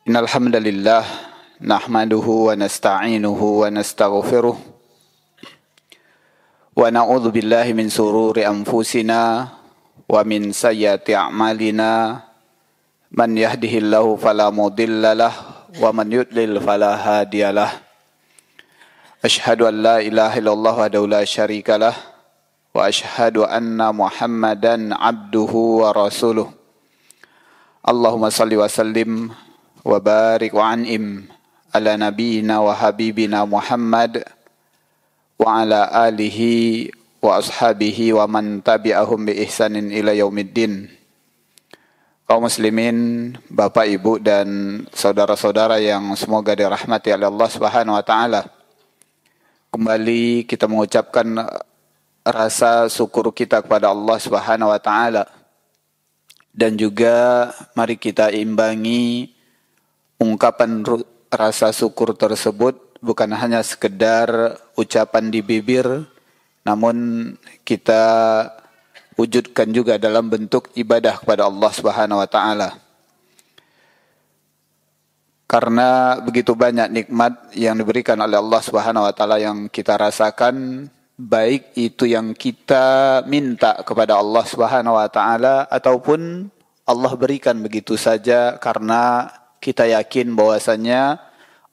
Innal hamdalillah nahmaduhu wa nasta'inuhu wa nastaghfiruh wa na'udzu billahi min sururi anfusina wa min sayyiati a'malina man yahdihillahu fala mudhillalah wa man yudlil fala hadiyalah. Asyhadu an la ilaha illallah wahdahu la syarikalah wa asyhadu anna Muhammadan abduhu wa rasuluh. Allahumma salli wa sallim wa barik wa an'im ala nabiyyina wa habibina Muhammad wa ala alihi wa ashabihi wa man tabi'ahum bi ihsanin ila yaumiddin. Kaum muslimin, Bapak, Ibu dan saudara-saudara yang semoga dirahmati oleh Allah Subhanahu wa taala. Kembali kita mengucapkan rasa syukur kita kepada Allah Subhanahu wa taala. Dan juga mari kita imbangi ungkapan rasa syukur tersebut bukan hanya sekedar ucapan di bibir, namun kita wujudkan juga dalam bentuk ibadah kepada Allah Subhanahu wa taala. Karena begitu banyak nikmat yang diberikan oleh Allah Subhanahu wa taala yang kita rasakan, baik itu yang kita minta kepada Allah Subhanahu wa taala ataupun Allah berikan begitu saja karena kita yakin bahwasanya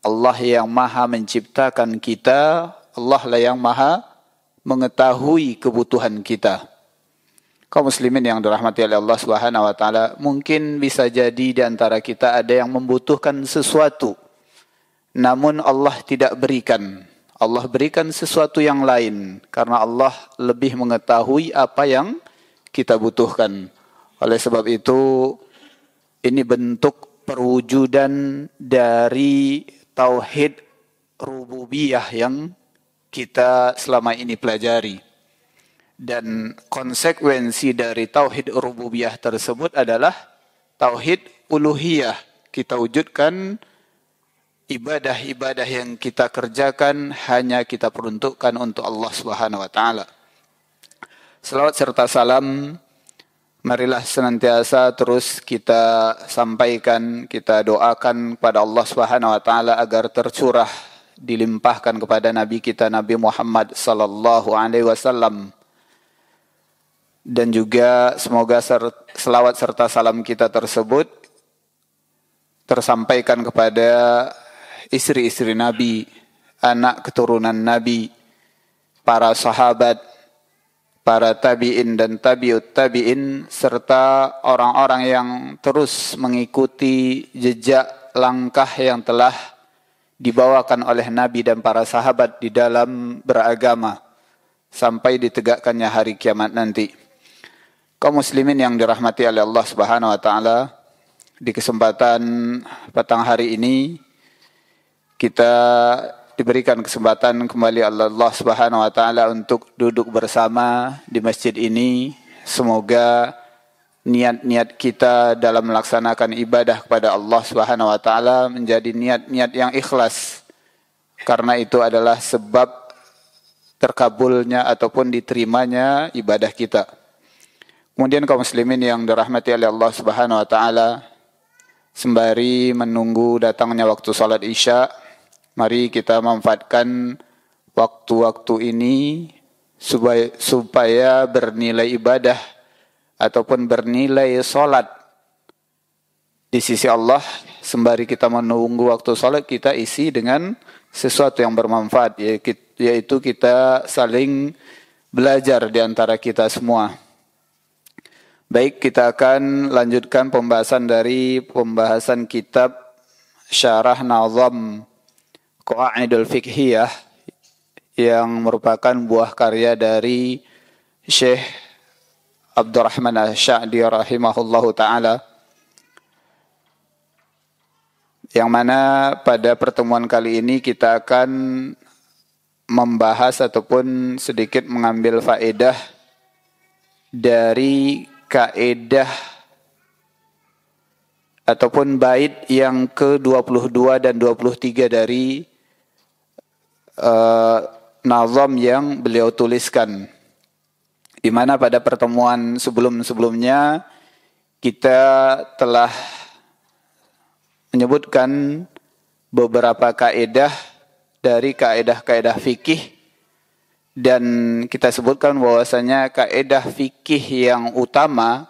Allah yang maha menciptakan kita, Allah lah yang maha mengetahui kebutuhan kita. Kaum muslimin yang dirahmati oleh Allah Subhanahu wa taala, mungkin bisa jadi di antara kita ada yang membutuhkan sesuatu, namun Allah tidak berikan. Allah berikan sesuatu yang lain karena Allah lebih mengetahui apa yang kita butuhkan. Oleh sebab itu, ini bentuk perwujudan dari tauhid rububiyah yang kita selama ini pelajari. Dan konsekuensi dari tauhid rububiyah tersebut adalah tauhid uluhiyah. Kita wujudkan ibadah-ibadah yang kita kerjakan hanya kita peruntukkan untuk Allah Subhanahu wa taala. Selawat serta salam marilah senantiasa terus kita sampaikan, kita doakan kepada Allah Subhanahu wa taala agar tercurah, dilimpahkan kepada nabi kita Nabi Muhammad sallallahu alaihi wasallam. Dan juga semoga selawat serta salam kita tersebut tersampaikan kepada istri-istri Nabi, anak keturunan Nabi, para sahabat, para tabi'in dan tabi'ut tabi'in, serta orang-orang yang terus mengikuti jejak langkah yang telah dibawakan oleh Nabi dan para sahabat di dalam beragama sampai ditegakkannya hari kiamat nanti. Kaum muslimin yang dirahmati oleh Allah Subhanahu wa taala, di kesempatan petang hari ini kita diberikan kesempatan kembali oleh Allah Subhanahu wa taala untuk duduk bersama di masjid ini. Semoga niat-niat kita dalam melaksanakan ibadah kepada Allah Subhanahu wa taala menjadi niat-niat yang ikhlas. Karena itu adalah sebab terkabulnya ataupun diterimanya ibadah kita. Kemudian kaum muslimin yang dirahmati oleh Allah Subhanahu wa taala, sembari menunggu datangnya waktu salat Isya, mari kita manfaatkan waktu-waktu ini supaya bernilai ibadah ataupun bernilai salat di sisi Allah. Sembari kita menunggu waktu salat, kita isi dengan sesuatu yang bermanfaat, yaitu kita saling belajar di antara kita semua. Baik, kita akan lanjutkan pembahasan dari pembahasan kitab Syarah Nazam Qawaidul Fiqhiyah yang merupakan buah karya dari Syekh Abdurrahman Asy-Sya'di rahimahullahu taala, yang mana pada pertemuan kali ini kita akan membahas ataupun sedikit mengambil faedah dari kaedah ataupun bait yang ke-22 dan 23 dari nazam yang beliau tuliskan, di mana pada pertemuan sebelum-sebelumnya kita telah menyebutkan beberapa kaidah dari kaidah-kaidah fikih, dan kita sebutkan bahwasanya kaidah fikih yang utama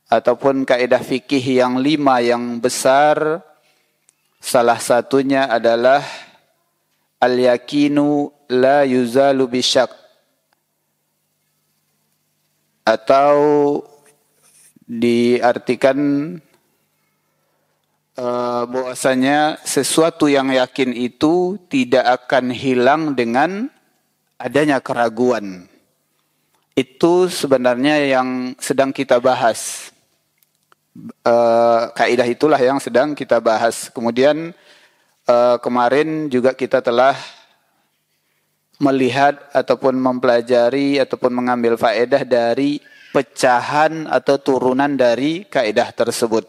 ataupun kaidah fikih yang 5 yang besar, salah satunya adalah al-yakinu la yuzalu bisyak, atau diartikan bahwasanya sesuatu yang yakin itu tidak akan hilang dengan adanya keraguan. Itu sebenarnya yang sedang kita bahas. Kaidah itulah yang sedang kita bahas. Kemudian kemarin juga kita telah melihat ataupun mempelajari ataupun mengambil faedah dari pecahan atau turunan dari kaidah tersebut.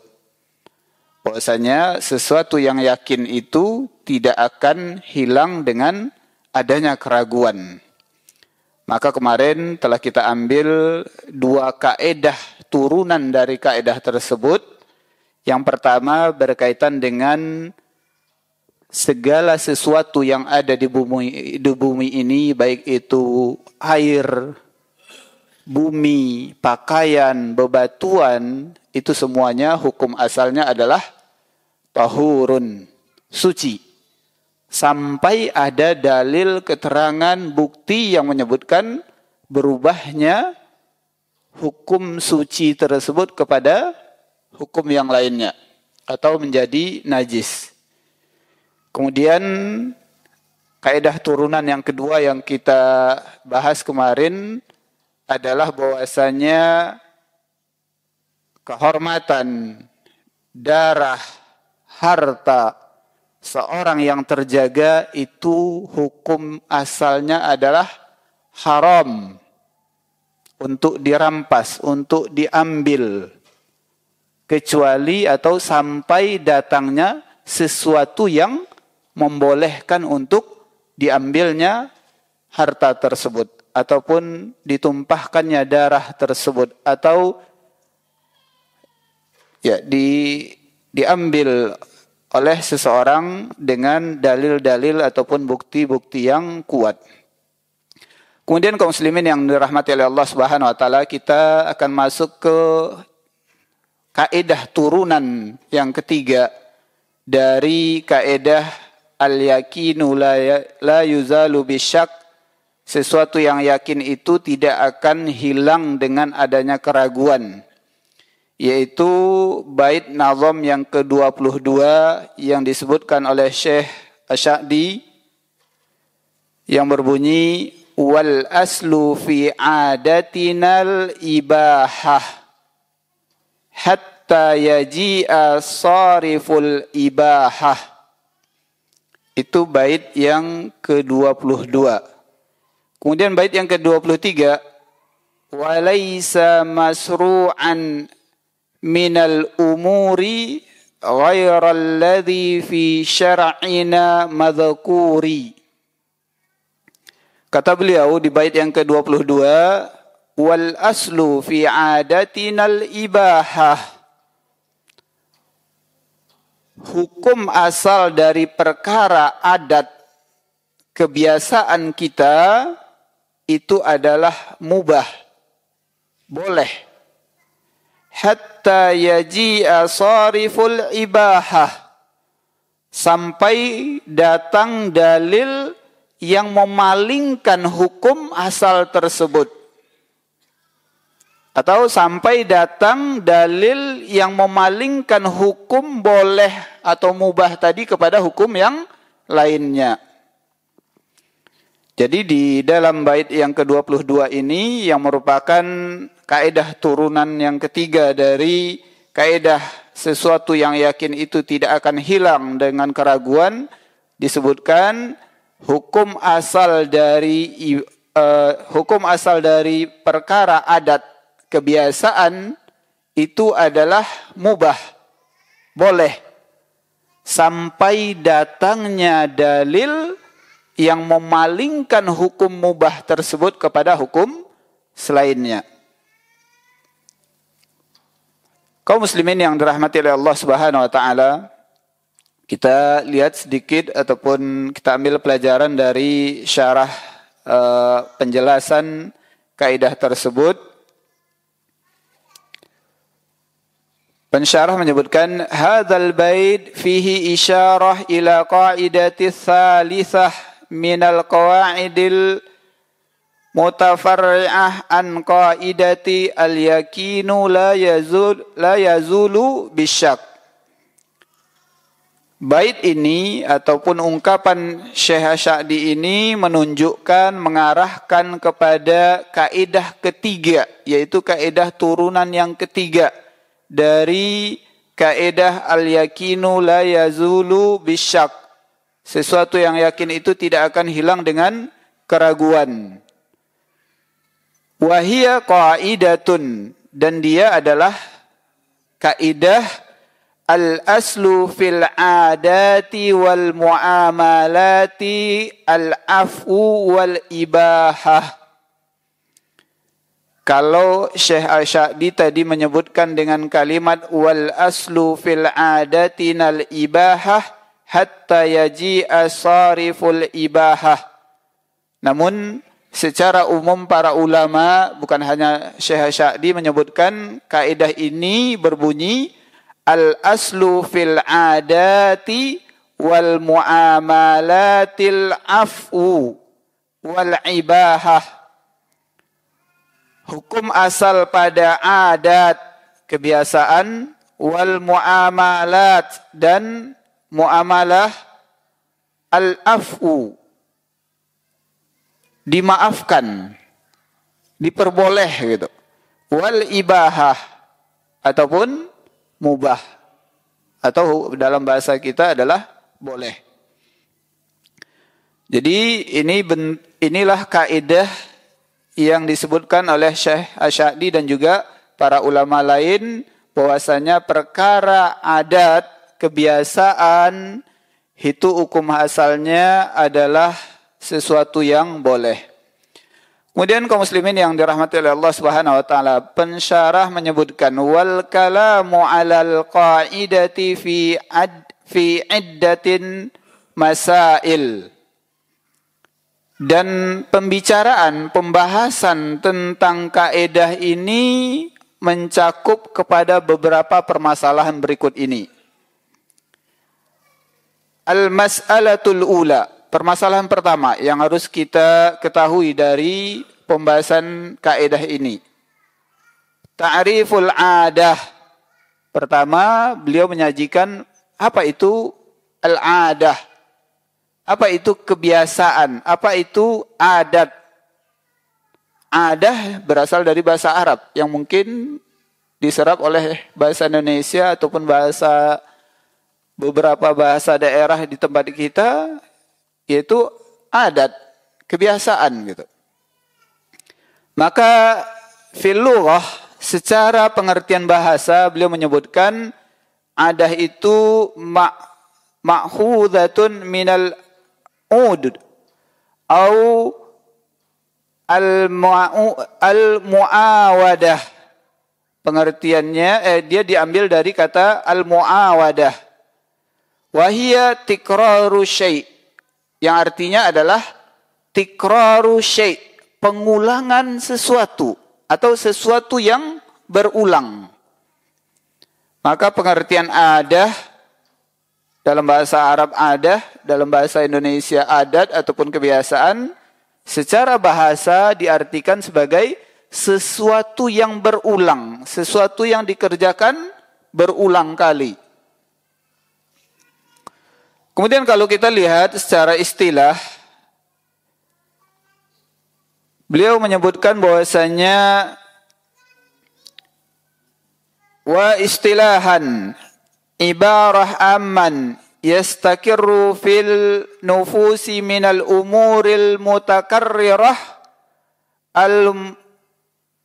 Bahwasanya sesuatu yang yakin itu tidak akan hilang dengan adanya keraguan. Maka kemarin telah kita ambil 2 kaidah turunan dari kaidah tersebut. Yang pertama berkaitan dengan segala sesuatu yang ada di bumi ini, baik itu air, bumi, pakaian, bebatuan, itu semuanya hukum asalnya adalah tahurun, suci. Sampai ada dalil keterangan bukti yang menyebutkan berubahnya hukum suci tersebut kepada hukum yang lainnya atau menjadi najis. Kemudian kaidah turunan yang kedua yang kita bahas kemarin adalah bahwasanya kehormatan, darah, harta seorang yang terjaga itu hukum asalnya adalah haram untuk dirampas, untuk diambil, kecuali atau sampai datangnya sesuatu yang membolehkan untuk diambilnya harta tersebut ataupun ditumpahkannya darah tersebut atau diambil oleh seseorang dengan dalil-dalil ataupun bukti-bukti yang kuat. Kemudian kaum muslimin yang dirahmati oleh Allah Subhanahu wa taala, kita akan masuk ke kaidah turunan yang ketiga dari kaidah al-yakinu la yuzalu bisyak, sesuatu yang yakin itu tidak akan hilang dengan adanya keraguan, yaitu bait nazam yang ke-22 yang disebutkan oleh Syekh Asy-Sya'di yang berbunyi wal aslu fi adatinal ibahah hatta yaji'a sariful ibahah. Itu bait yang ke-22. Kemudian bait yang ke-23 walaysa masru'an minal umuri ghairal ladzi fi syar'ina madhkuri. Kata beliau di bait yang ke-22, wal aslu fi adatinal ibahah. Hukum asal dari perkara adat kebiasaan kita itu adalah mubah, boleh. Hatta yaji'a sariful ibahah, sampai datang dalil yang memalingkan hukum asal tersebut. Atau sampai datang dalil yang memalingkan hukum boleh atau mubah tadi kepada hukum yang lainnya. Jadi di dalam bait yang ke-22 ini yang merupakan kaidah turunan yang ketiga dari kaidah sesuatu yang yakin itu tidak akan hilang dengan keraguan, disebutkan hukum asal dari perkara adat kebiasaan itu adalah mubah, boleh, sampai datangnya dalil yang memalingkan hukum mubah tersebut kepada hukum selainnya. Kaum muslimin yang dirahmati oleh Allah Subhanahu wa taala, Kita lihat sedikit ataupun kita ambil pelajaran dari syarah penjelasan kaidah tersebut. Pensyarah menyebutkan hadzal bait fihi isyarah ila qaidati tsalitsah minal qawaidil mutafarri'ah an qaidati al-yaqinu la yazulu bisyak. Bait ini ataupun ungkapan Syekh Asy-Sya'di ini menunjukkan, mengarahkan kepada kaidah ketiga, yaitu kaidah turunan yang ketiga dari kaidah al-yaqinu la yazulu bisyak. Sesuatu yang yakin itu tidak akan hilang dengan keraguan. Wa hiya qaidatun, dan dia adalah kaidah al-aslu fil adati wal muamalati al-af'u wal ibahah. Kalau Syekh Asy-Sya'di tadi menyebutkan dengan kalimat wal aslu fil adati nal ibahah hatta yaji'a sariful ibahah. Namun secara umum para ulama, bukan hanya Syekh Asy-Sya'di, menyebutkan kaidah ini berbunyi al-aslu fil adati wal muamalatil af'u wal ibahah. Hukum asal pada adat, kebiasaan, wal muamalat, dan muamalah, al-af'u, dimaafkan, diperboleh gitu. Wal ibahah, ataupun mubah, atau dalam bahasa kita adalah boleh. Jadi inilah kaidah yang disebutkan oleh Syekh Asy-Sya'di dan juga para ulama lain, bahwasanya perkara adat, kebiasaan, itu hukum asalnya adalah sesuatu yang boleh. Kemudian kaum muslimin yang dirahmati oleh Allah Subhanahu wa taala, pensyarah menyebutkan wal kalamu 'alal qaidati fi iddatin masail. Dan pembahasan tentang kaidah ini mencakup kepada beberapa permasalahan berikut ini. Al-mas'alatul ula, permasalahan pertama yang harus kita ketahui dari pembahasan kaidah ini. Ta'riful adah. Pertama, beliau menyajikan apa itu al-adah. Apa itu kebiasaan? Apa itu adat? Adah berasal dari bahasa Arab yang mungkin diserap oleh bahasa Indonesia ataupun beberapa bahasa daerah di tempat kita, yaitu adat, kebiasaan gitu. Maka fil lughah, secara pengertian bahasa, beliau menyebutkan adah itu ma'khudhatun minal ud au al-muawadah. Pengertiannya dia diambil dari kata al-muawadah. Wa hiya tikraru syai', yang artinya adalah tikraru syai', pengulangan sesuatu atau sesuatu yang berulang. Maka pengertian adah dalam bahasa Arab adah, dalam bahasa Indonesia adat ataupun kebiasaan, secara bahasa diartikan sebagai sesuatu yang berulang, sesuatu yang dikerjakan berulang kali. Kemudian kalau kita lihat secara istilah, beliau menyebutkan bahwasanya wa istilahan ibarah amman yastakirru fil nufusi minal umuril mutakarrirah al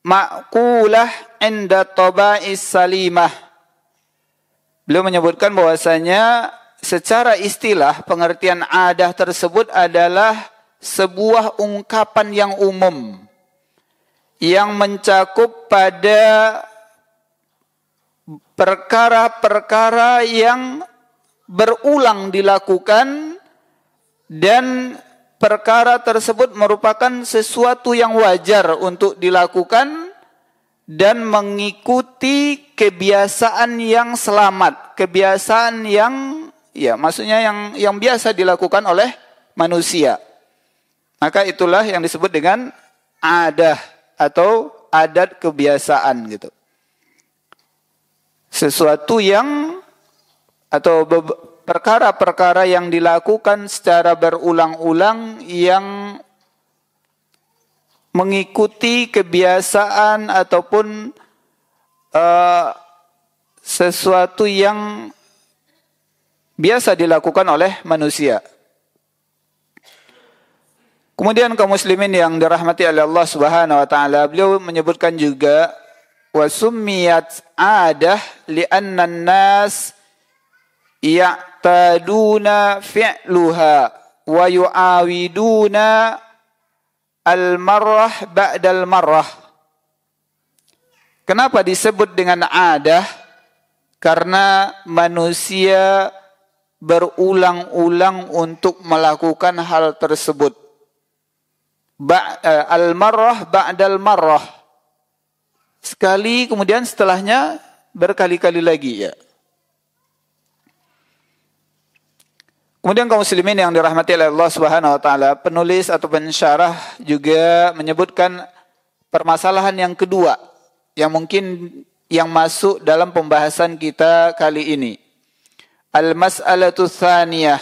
ma'kulah inda taba'is salimah. Beliau menyebutkan bahwasanya secara istilah pengertian adah tersebut adalah sebuah ungkapan yang umum yang mencakup pada perkara-perkara yang berulang dilakukan dan perkara tersebut merupakan sesuatu yang wajar untuk dilakukan dan mengikuti kebiasaan yang selamat, kebiasaan yang maksudnya yang biasa dilakukan oleh manusia. Maka itulah yang disebut dengan adah atau adat kebiasaan gitu. Sesuatu yang atau perkara-perkara yang dilakukan secara berulang-ulang yang mengikuti kebiasaan ataupun sesuatu yang biasa dilakukan oleh manusia. Kemudian kaum muslimin yang dirahmati oleh Allah Subhanahu wa taala, beliau menyebutkan juga wa summiyat adah li'anna an-nas ya'taduna fi'luha wa yu'awiduna al-marrah ba'dal marrah. Kenapa disebut dengan adah? Karena manusia berulang-ulang untuk melakukan hal tersebut. Al-marrah ba'dal marrah. Sekali kemudian setelahnya berkali-kali lagi ya. Kemudian kaum muslimin yang dirahmati oleh Allah Subhanahu wa taala, penulis atau pensyarah juga menyebutkan permasalahan yang kedua yang mungkin yang masuk dalam pembahasan kita kali ini. Al-mas'alatu tsaniyah.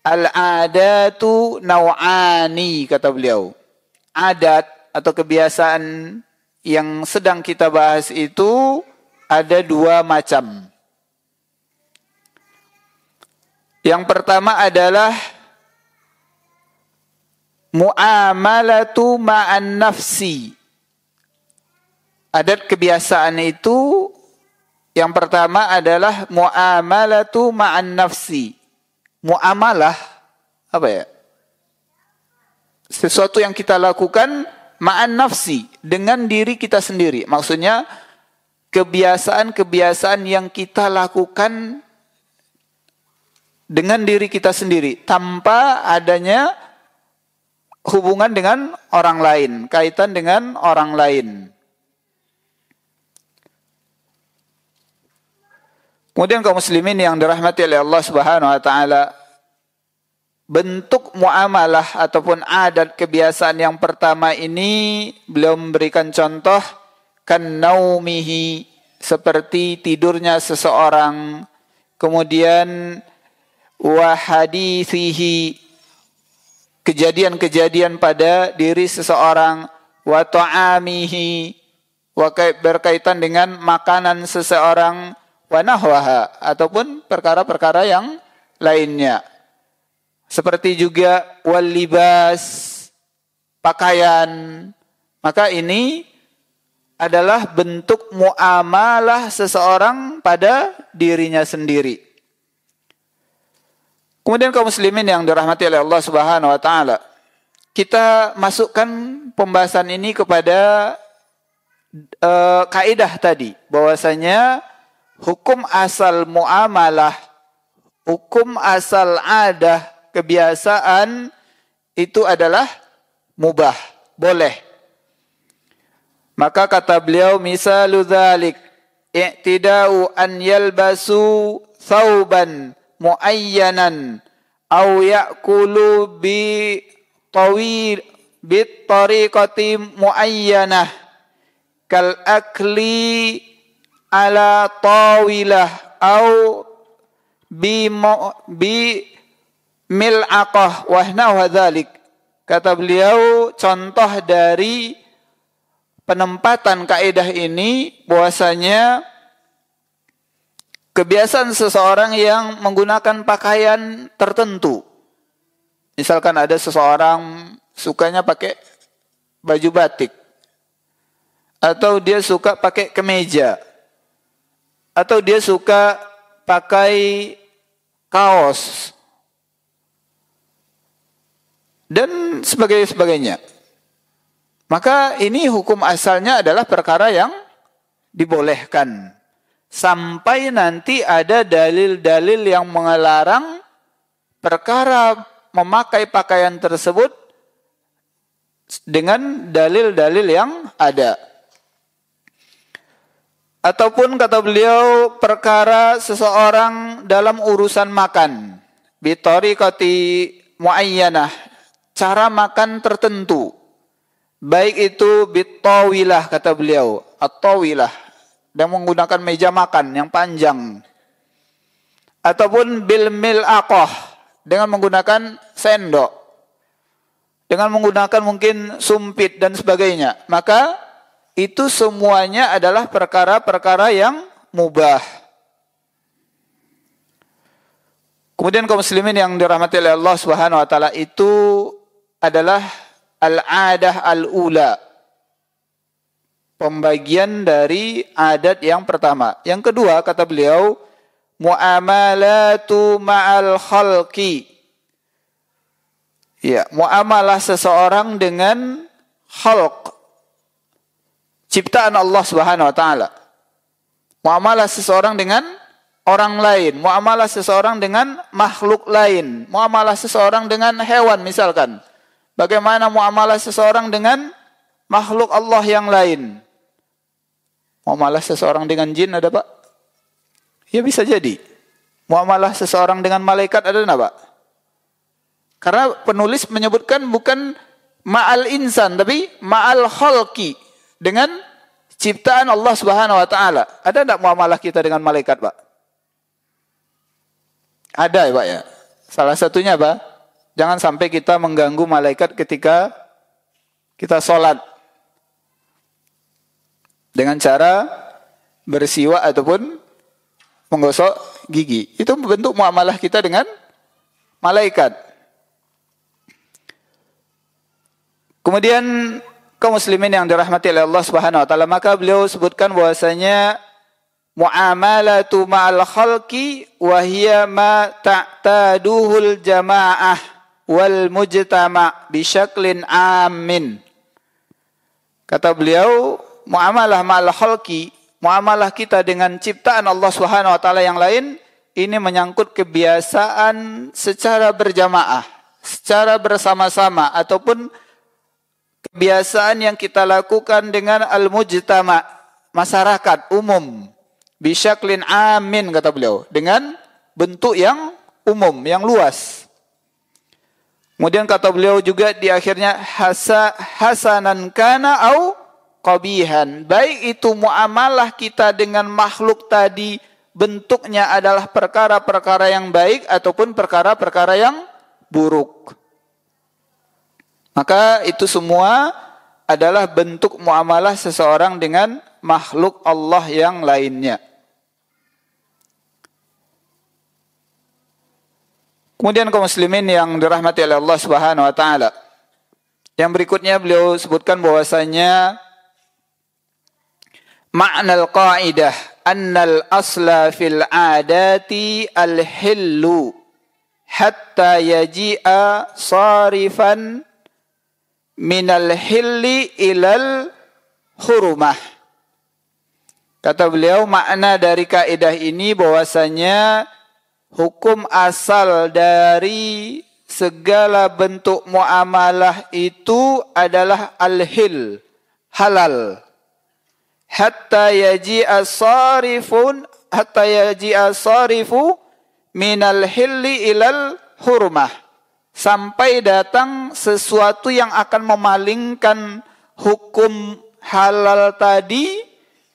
Al-adatu naw'ani, kata beliau. Adat atau kebiasaan yang sedang kita bahas itu ada dua macam. Yang pertama adalah mu'amalatu ma'an nafsi. Adat kebiasaan itu yang pertama adalah mu'amalatu ma'an nafsi. Mu'amalah apa ya? Sesuatu yang kita lakukan ma'an nafsi, dengan diri kita sendiri. Maksudnya kebiasaan-kebiasaan yang kita lakukan dengan diri kita sendiri tanpa adanya hubungan dengan orang lain, kaitan dengan orang lain. Kemudian kaum muslimin yang dirahmati oleh Allah Subhanahu wa taala, bentuk muamalah ataupun adat kebiasaan yang pertama ini beliau memberikan contoh kan naumihi, seperti tidurnya seseorang, kemudian wa hadithihi, kejadian-kejadian pada diri seseorang, wa ta'amihi, berkaitan dengan makanan seseorang, wa nahwaha, ataupun perkara-perkara yang lainnya. Seperti juga wal libas, pakaian. Maka ini adalah bentuk muamalah seseorang pada dirinya sendiri. Kemudian kaum muslimin yang dirahmati oleh Allah Subhanahu wa taala, kita masukkan pembahasan ini kepada kaidah tadi, bahwasanya hukum asal muamalah, hukum asal adah, kebiasaan itu adalah mubah, boleh. Maka kata beliau, misalu dzalik i'tida'u an yalbasu thawban muayyanan aw ya'kulu bi tariqati muayyanah kal akli ala tawilah aw bi mil'aqah wa nahwa dzalik. Kata beliau, contoh dari penempatan kaidah ini bahwasanya kebiasaan seseorang yang menggunakan pakaian tertentu. Misalkan ada seseorang sukanya pakai baju batik, atau dia suka pakai kemeja, atau dia suka pakai kaos, dan sebagainya. Maka ini hukum asalnya adalah perkara yang dibolehkan. sampai nanti ada dalil-dalil yang melarang perkara memakai pakaian tersebut dengan dalil-dalil yang ada. Ataupun kata beliau perkara seseorang dalam urusan makan, bitariqati muayyanah, cara makan tertentu. Baik itu bitawilah kata beliau, at-tawilah, dan menggunakan meja makan yang panjang. Ataupun bil milaqah, dengan menggunakan sendok. Dengan menggunakan mungkin sumpit dan sebagainya. Maka itu semuanya adalah perkara-perkara yang mubah. Kemudian kaum muslimin yang dirahmati oleh Allah Subhanahu wa taala, itu adalah al-adah al-ula. Pembagian dari adat yang pertama. Yang kedua kata beliau, muamalatu ma'al khalqi. Ya, muamalah seseorang dengan khalq, ciptaan Allah Subhanahu wa taala. Muamalah seseorang dengan orang lain, muamalah seseorang dengan makhluk lain, muamalah seseorang dengan hewan misalkan. Bagaimana muamalah seseorang dengan makhluk Allah yang lain? Muamalah seseorang dengan jin ada, Pak? Ya bisa jadi. Muamalah seseorang dengan malaikat ada enggak, Pak? Karena penulis menyebutkan bukan ma'al insan, tapi ma'al khalqi, dengan ciptaan Allah Subhanahu wa taala. Ada enggak muamalah kita dengan malaikat, Pak? Ada ya, Pak ya. Salah satunya apa? Jangan sampai kita mengganggu malaikat ketika kita sholat dengan cara bersiwak ataupun menggosok gigi. Itu bentuk muamalah kita dengan malaikat. Kemudian kaum muslimin yang dirahmati oleh Allah Subhanahu wa taala, maka beliau sebutkan bahwasanya muamalatu ma'al khalqi wa hiya ma ta'taduhul jamaah wal mujtama' bi syaklin amin. Kata beliau, muamalah ma'al khalqi, muamalah kita dengan ciptaan Allah Subhanahu wa taala yang lain, ini menyangkut kebiasaan secara berjamaah, secara bersama-sama, ataupun kebiasaan yang kita lakukan dengan al-mujtama', masyarakat umum, bisyaklin amin kata beliau, dengan bentuk yang umum, yang luas. Kemudian kata beliau juga di akhirnya, hasanan kana au qabihan, baik itu muamalah kita dengan makhluk tadi bentuknya adalah perkara-perkara yang baik ataupun perkara-perkara yang buruk. Maka itu semua adalah bentuk muamalah seseorang dengan makhluk Allah yang lainnya. Kemudian kaum muslimin yang dirahmati oleh Allah Subhanahu wa taala, yang berikutnya beliau sebutkan bahwasanya ma'nal qa'idah annal asla fil adati al-hillu hatta yaji'a sarifan minal hilli ilal hurumah. Kata beliau, makna dari kaidah ini bahwasanya hukum asal dari segala bentuk muamalah itu adalah al-hil, halal. Hatta yaji'a sarifu minal hilli ilal hurmah. Sampai datang sesuatu yang akan memalingkan hukum halal tadi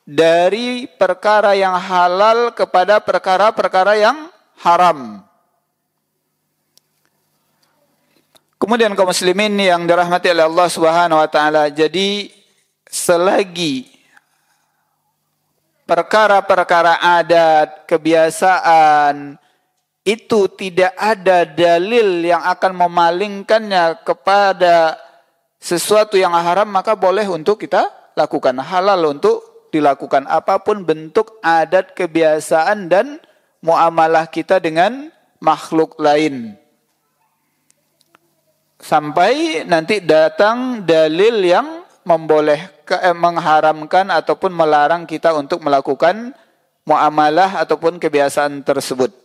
dari perkara yang halal kepada perkara-perkara yang haram. Kemudian kaum muslimin yang dirahmati oleh Allah Subhanahu wa taala, jadi selagi perkara-perkara adat, kebiasaan itu tidak ada dalil yang akan memalingkannya kepada sesuatu yang haram, maka boleh untuk kita lakukan, halal untuk dilakukan apapun bentuk adat, kebiasaan dan muamalah kita dengan makhluk lain. Sampai nanti datang dalil yang mengharamkan ataupun melarang kita untuk melakukan muamalah ataupun kebiasaan tersebut.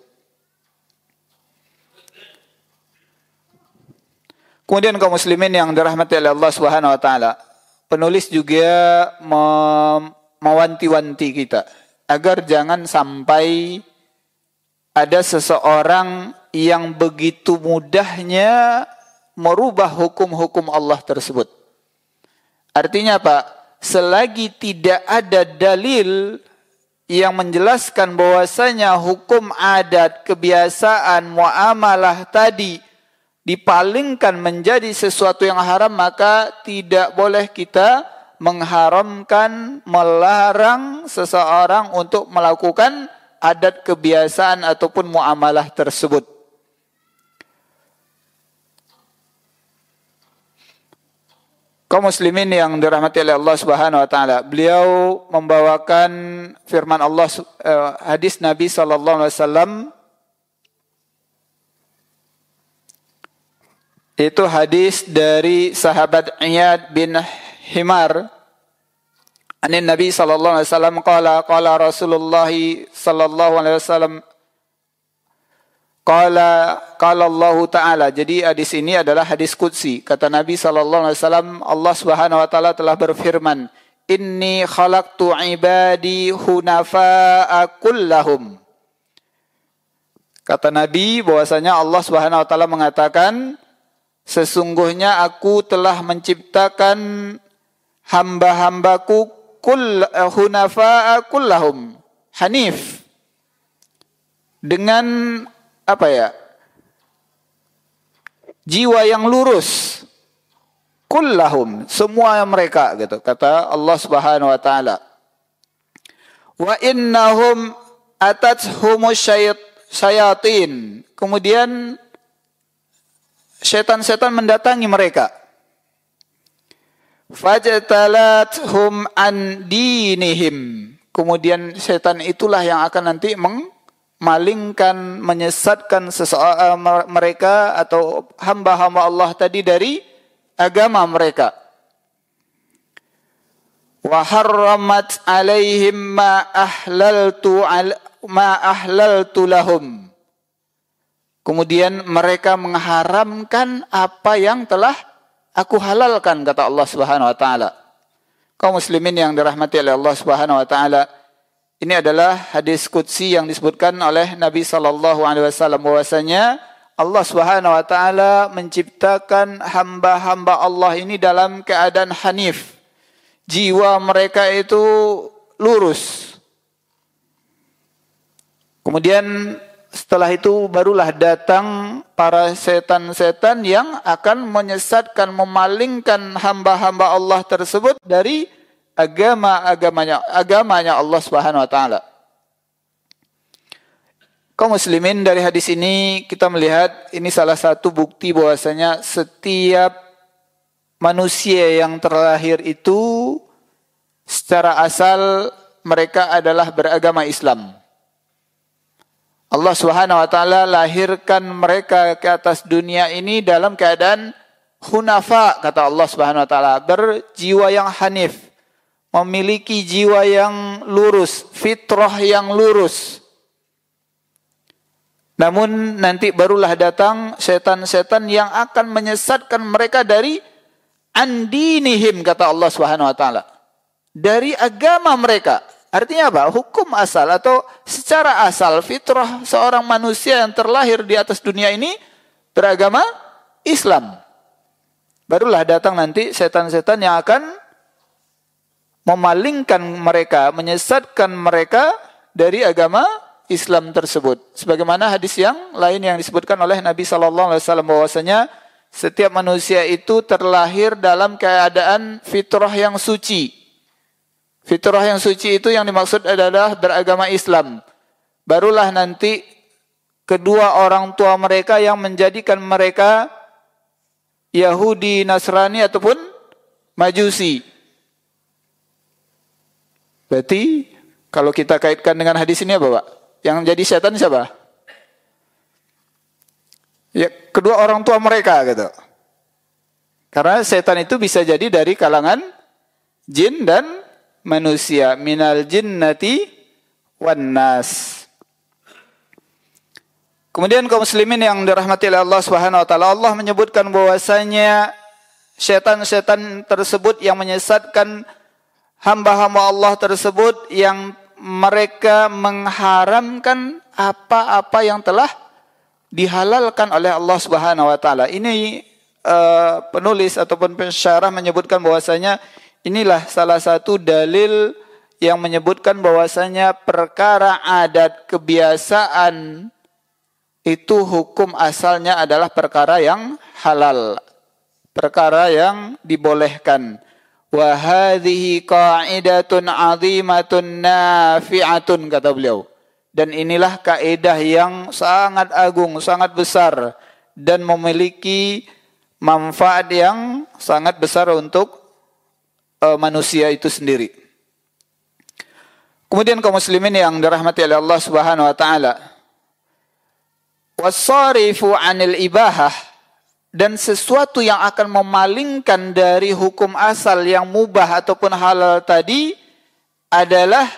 Kemudian kaum muslimin yang dirahmati oleh Allah Subhanahu wa taala, penulis juga mewanti-wanti kita agar jangan sampai ada seseorang yang begitu mudahnya merubah hukum-hukum Allah tersebut. Artinya apa? Selagi tidak ada dalil yang menjelaskan bahwasanya hukum adat, kebiasaan, muamalah tadi dipalingkan menjadi sesuatu yang haram, maka tidak boleh kita mengharamkan, melarang seseorang untuk melakukan adat, kebiasaan ataupun muamalah tersebut. Kaum muslimin yang dirahmati oleh Allah Subhanahu wa taala, beliau membawakan firman Allah, hadis Nabi sallallahu alaihi wasallam, itu hadis dari sahabat Iyad bin Himar. Anin Nabi sallallahu alaihi wasallam qala Rasulullah sallallahu alaihi wasallam qala Allah taala. Jadi hadis ini adalah hadis qudsi. Kata Nabi sallallahu alaihi wasallam, Allah Subhanahu wa taala telah berfirman, "Inni khalaqtu ibadi hunafa'a kullahum." Kata Nabi bahwasanya Allah Subhanahu wa taala mengatakan, sesungguhnya aku telah menciptakan hamba-hambaku hunafa'a kullahum, hanif, dengan apa ya? Jiwa yang lurus. Kullahum, semua mereka gitu, kata Allah Subhanahu wa taala. Wa innahum atatshumus syayatin. Kemudian setan-setan mendatangi mereka. Fajtalathum an dinihim. Kemudian setan itulah yang akan nanti memalingkan, menyesatkan mereka atau hamba-hamba Allah tadi dari agama mereka. Wa harramat alaihim ma ahlaltu lahum. Kemudian mereka mengharamkan apa yang telah aku halalkan, kata Allah Subhanahu wa taala. Kaum muslimin yang dirahmati oleh Allah Subhanahu wa taala, ini adalah hadis qudsi yang disebutkan oleh Nabi sallallahu alaihi wasallam bahwasanya Allah Subhanahu wa taala menciptakan hamba-hamba Allah ini dalam keadaan hanif. Jiwa mereka itu lurus. Kemudian setelah itu barulah datang para setan-setan yang akan menyesatkan, memalingkan hamba-hamba Allah tersebut dari agamanya Allah Subhanahu wa taala. Kaum muslimin, dari hadis ini kita melihat ini salah satu bukti bahwasanya setiap manusia yang terlahir itu secara asal mereka adalah beragama Islam. Allah Subhanahu wa taala lahirkan mereka ke atas dunia ini dalam keadaan hunafa, kata Allah Subhanahu wa taala, berjiwa yang hanif, memiliki jiwa yang lurus, fitrah yang lurus. Namun nanti barulah datang setan-setan yang akan menyesatkan mereka dari andinihim, kata Allah Subhanahu wa taala, dari agama mereka. Artinya apa? Hukum asal atau secara asal fitrah seorang manusia yang terlahir di atas dunia ini beragama Islam. Barulah datang nanti setan-setan yang akan memalingkan mereka, menyesatkan mereka dari agama Islam tersebut. Sebagaimana hadis yang lain yang disebutkan oleh Nabi sallallahu alaihi wasallam bahwasanya setiap manusia itu terlahir dalam keadaan fitrah yang suci. Fitrah yang suci itu yang dimaksud adalah beragama Islam. Barulah nanti kedua orang tua mereka yang menjadikan mereka Yahudi, Nasrani ataupun Majusi. Berarti kalau kita kaitkan dengan hadis ini apa, Pak? Yang jadi setan siapa? Ya, kedua orang tua mereka gitu. Karena setan itu bisa jadi dari kalangan jin dan manusia, minal jinnati wan nas. Kemudian kaum muslimin yang dirahmati oleh Allah Subhanahu wa taala, Allah menyebutkan bahwasanya setan-setan tersebut yang menyesatkan hamba-hamba Allah tersebut yang mereka mengharamkan apa-apa yang telah dihalalkan oleh Allah Subhanahu wa taala. Ini penulis ataupun pensyarah menyebutkan bahwasanya inilah salah satu dalil yang menyebutkan bahwasanya perkara adat kebiasaan itu hukum asalnya adalah perkara yang halal, perkara yang dibolehkan. Wa hadhihi qa'idatun 'azimatun nafi'atun, kata beliau. Dan inilah kaidah yang sangat agung, sangat besar dan memiliki manfaat yang sangat besar untuk manusia itu sendiri. Kemudian kaum muslimin yang dirahmati oleh Allah Subhanahu wa taala, wasarifu 'anil ibahah, dan sesuatu yang akan memalingkan dari hukum asal yang mubah ataupun halal tadi adalah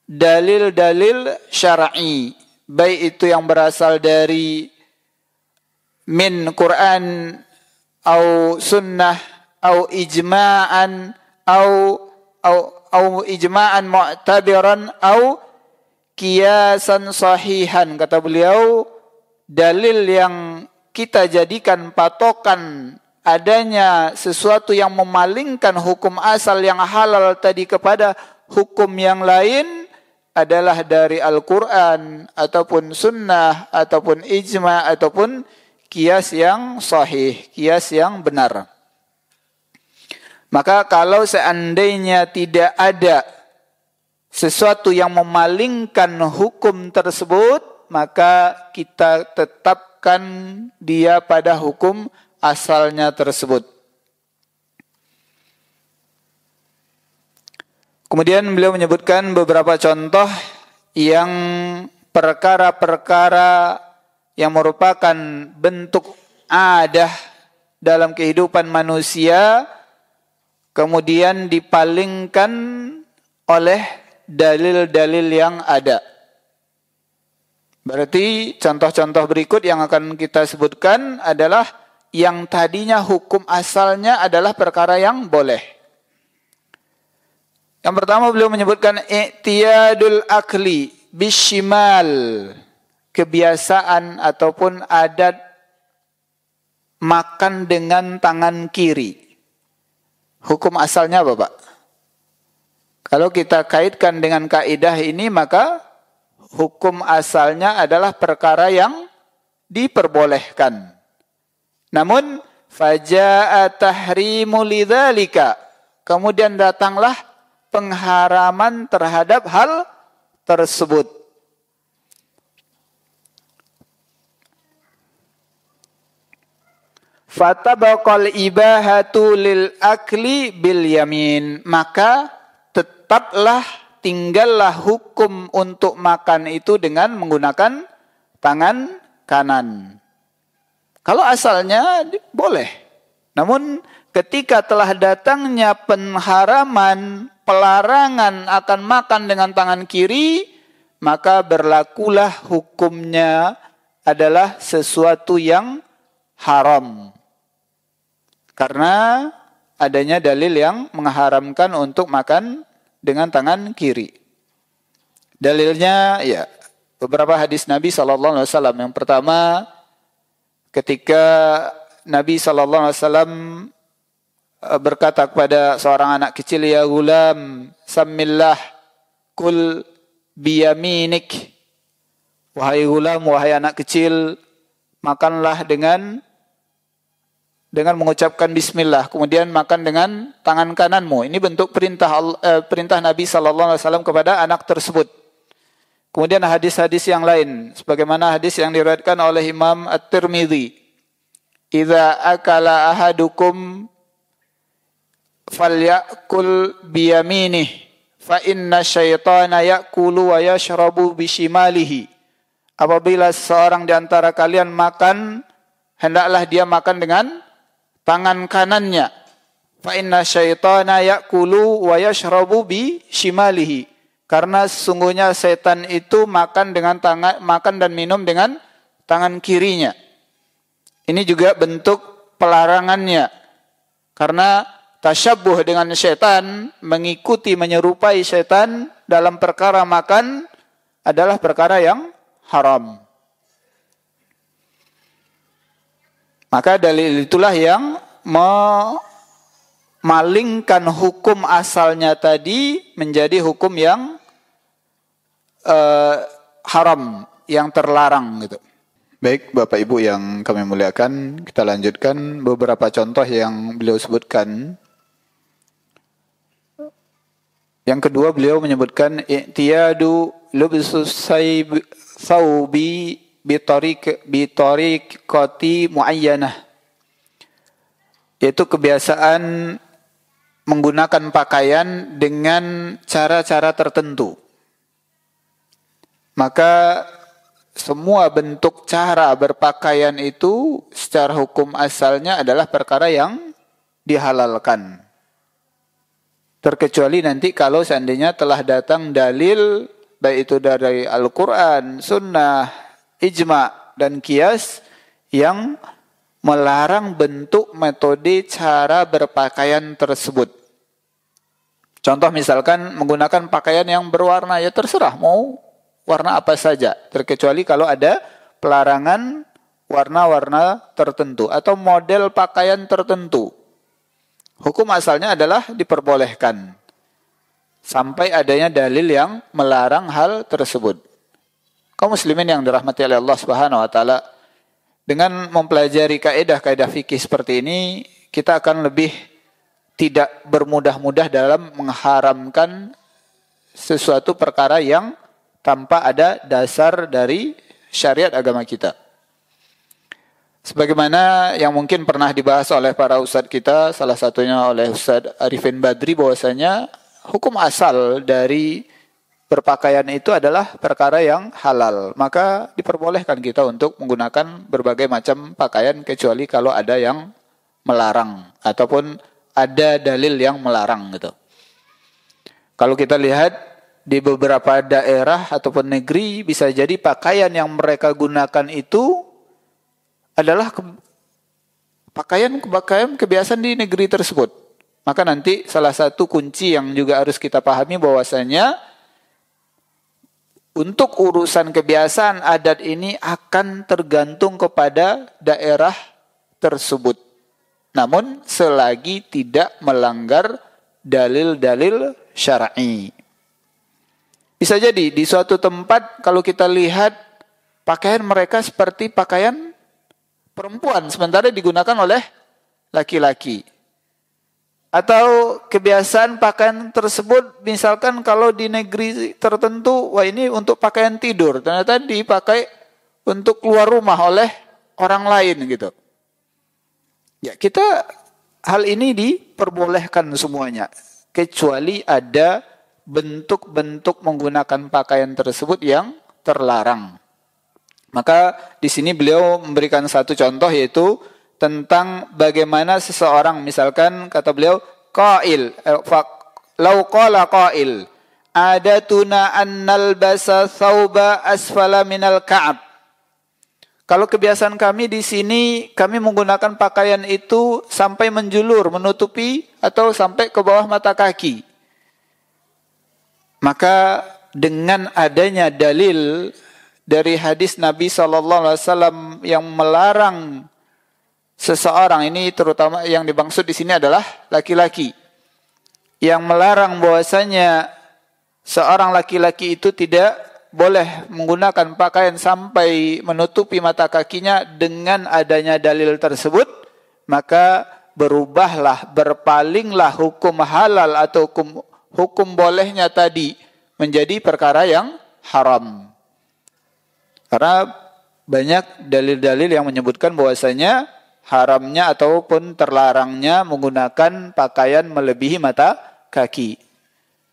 dalil-dalil syar'i, baik itu yang berasal dari min Quran atau sunnah atau ijma'an atau ijma'an mu'tabiran atau kiyasan sahihan. Kata beliau, dalil yang kita jadikan patokan adanya sesuatu yang memalingkan hukum asal yang halal tadi kepada hukum yang lain adalah dari Al-Quran ataupun sunnah ataupun ijma ataupun kias yang sahih, kias yang benar. Maka kalau seandainya tidak ada sesuatu yang memalingkan hukum tersebut, maka kita tetapkan dia pada hukum asalnya tersebut. Kemudian beliau menyebutkan beberapa contoh yang perkara-perkara yang merupakan bentuk adah dalam kehidupan manusia, kemudian dipalingkan oleh dalil-dalil yang ada. Berarti contoh-contoh berikut yang akan kita sebutkan adalah yang tadinya hukum asalnya adalah perkara yang boleh. Yang pertama beliau menyebutkan i'tiyadul akli bishimal, kebiasaan ataupun adat makan dengan tangan kiri. Hukum asalnya apa, Pak? Kalau kita kaitkan dengan kaidah ini, maka hukum asalnya adalah perkara yang diperbolehkan. Namun faja'a tahrimu lidzalika, kemudian datanglah pengharaman terhadap hal tersebut. Fatabaqal ibahatu lil akli bil yamin, maka tetaplah tinggallah hukum untuk makan itu dengan menggunakan tangan kanan. Kalau asalnya boleh, namun ketika telah datangnya pengharaman, pelarangan akan makan dengan tangan kiri, maka berlakulah hukumnya adalah sesuatu yang haram. Karena adanya dalil yang mengharamkan untuk makan dengan tangan kiri. Dalilnya ya beberapa hadis Nabi SAW. Yang pertama, ketika Nabi SAW berkata kepada seorang anak kecil, ya gulam, sammillah, kul biyaminik. Wahai gulam, wahai anak kecil, makanlah dengan mengucapkan bismillah, kemudian makan dengan tangan kananmu. Ini bentuk perintah Nabi SAW kepada anak tersebut. Kemudian hadis-hadis yang lain, sebagaimana hadis yang diriwayatkan oleh Imam At-Tirmidzi, idza akala ahadukum falyakul biyaminih fa inna syaitana yakulu wa yashrabu bishimalihi. Apabila seorang di antara kalian makan, hendaklah dia makan dengan tangan kanannya. Fa inna syaitana yakulu wa yashrabu bishimalihi. Karena sesungguhnya setan itu makan dan minum dengan tangan kirinya. Ini juga bentuk pelarangannya. Karena tasyabbuh dengan setan, mengikuti menyerupai setan dalam perkara makan adalah perkara yang haram. Maka dalil itulah yang memalingkan hukum asalnya tadi menjadi hukum yang haram, yang terlarang gitu. Baik Bapak Ibu yang kami muliakan, kita lanjutkan beberapa contoh yang beliau sebutkan. Yang kedua beliau menyebutkan i'tiyadu lubsus thawbi bitariqati muayyanah, yaitu kebiasaan menggunakan pakaian dengan cara-cara tertentu. Maka semua bentuk cara berpakaian itu secara hukum asalnya adalah perkara yang dihalalkan. Terkecuali nanti kalau seandainya telah datang dalil, baik itu dari Al-Quran, Sunnah, Ijma, dan Qiyas yang melarang bentuk metode cara berpakaian tersebut. Contoh misalkan menggunakan pakaian yang berwarna, ya terserah mau warna apa saja, terkecuali kalau ada pelarangan warna-warna tertentu atau model pakaian tertentu. Hukum asalnya adalah diperbolehkan sampai adanya dalil yang melarang hal tersebut. Kaum muslimin yang dirahmati oleh Allah Subhanahu wa taala, dengan mempelajari kaidah-kaidah fikih seperti ini, kita akan lebih tidak bermudah-mudah dalam mengharamkan sesuatu perkara yang tanpa ada dasar dari syariat agama kita. Sebagaimana yang mungkin pernah dibahas oleh para ustadz kita, salah satunya oleh Ustadz Arifin Badri, bahwasanya hukum asal dari berpakaian itu adalah perkara yang halal. Maka diperbolehkan kita untuk menggunakan berbagai macam pakaian kecuali kalau ada yang melarang ataupun ada dalil yang melarang gitu. Kalau kita lihat di beberapa daerah ataupun negeri, bisa jadi pakaian yang mereka gunakan itu adalah pakaian kebiasaan di negeri tersebut. Maka nanti salah satu kunci yang juga harus kita pahami bahwasanya untuk urusan kebiasaan adat ini akan tergantung kepada daerah tersebut. Namun selagi tidak melanggar dalil-dalil syar'i. Bisa jadi di suatu tempat kalau kita lihat pakaian mereka seperti pakaian perempuan sementara digunakan oleh laki-laki. Atau kebiasaan pakaian tersebut misalkan kalau di negeri tertentu, wah ini untuk pakaian tidur, ternyata dipakai untuk keluar rumah oleh orang lain gitu. Ya, kita hal ini diperbolehkan semuanya kecuali ada bentuk-bentuk menggunakan pakaian tersebut yang terlarang. Maka di sini beliau memberikan satu contoh, yaitu tentang bagaimana seseorang, misalkan kata beliau, qail, law qala qail, adatuna an nalbasa thawba asfala minal ka'ab. Kalau kebiasaan kami di sini, kami menggunakan pakaian itu sampai menjulur, menutupi atau sampai ke bawah mata kaki. Maka dengan adanya dalil dari hadis Nabi SAW yang melarang seseorang, ini terutama yang dimaksud di sini adalah laki-laki, yang melarang bahwasanya seorang laki-laki itu tidak boleh menggunakan pakaian sampai menutupi mata kakinya. Dengan adanya dalil tersebut, maka berubahlah, berpalinglah hukum halal atau hukum bolehnya tadi menjadi perkara yang haram. Karena banyak dalil-dalil yang menyebutkan bahwasanya haramnya ataupun terlarangnya menggunakan pakaian melebihi mata kaki.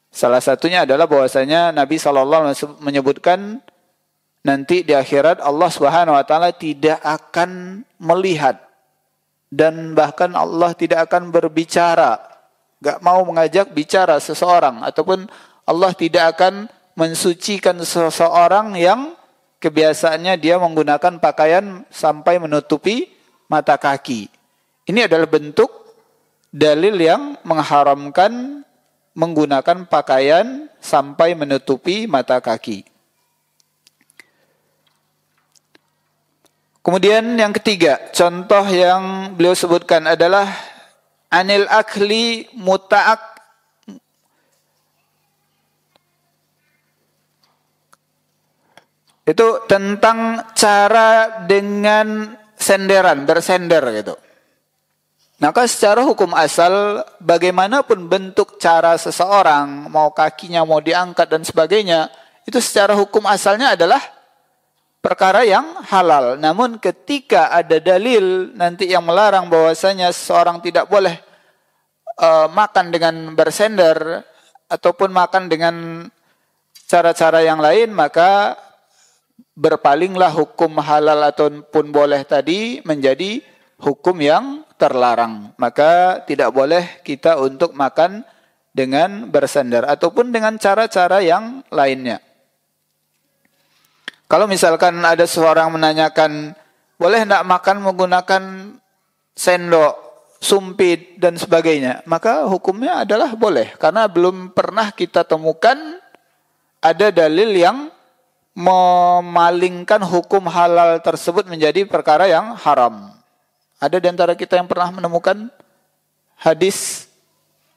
Salah satunya adalah bahwasanya Nabi SAW menyebutkan nanti di akhirat Allah Subhanahu wa taala tidak akan melihat dan bahkan Allah tidak akan berbicara, enggak mau mengajak bicara seseorang, ataupun Allah tidak akan mensucikan seseorang yang kebiasaannya dia menggunakan pakaian sampai menutupi mata kaki. Ini adalah bentuk dalil yang mengharamkan menggunakan pakaian sampai menutupi mata kaki. Kemudian yang ketiga, contoh yang beliau sebutkan adalah anil akli muta'ak. Itu tentang cara dengan senderan, bersender gitu. Maka secara hukum asal, bagaimanapun bentuk cara seseorang, mau kakinya mau diangkat dan sebagainya, itu secara hukum asalnya adalah perkara yang halal. Namun ketika ada dalil nanti yang melarang bahwasanya seseorang tidak boleh makan dengan bersender ataupun makan dengan cara-cara yang lain, maka berpalinglah hukum halal ataupun boleh tadi menjadi hukum yang terlarang. Maka tidak boleh kita untuk makan dengan bersender ataupun dengan cara-cara yang lainnya. Kalau misalkan ada seorang menanyakan, boleh tidak makan menggunakan sendok, sumpit, dan sebagainya, maka hukumnya adalah boleh. Karena belum pernah kita temukan ada dalil yang memalingkan hukum halal tersebut menjadi perkara yang haram. Ada di antara kita yang pernah menemukan hadis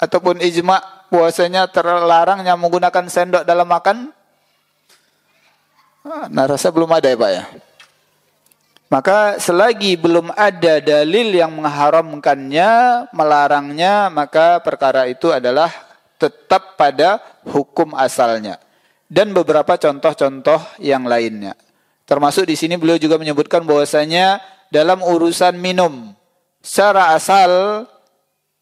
ataupun ijma' bahwasanya terlarangnya menggunakan sendok dalam makan? Nah, rasa belum ada ya Pak ya. Maka selagi belum ada dalil yang mengharamkannya, melarangnya, maka perkara itu adalah tetap pada hukum asalnya. Dan beberapa contoh-contoh yang lainnya. Termasuk di sini beliau juga menyebutkan bahwasanya dalam urusan minum, secara asal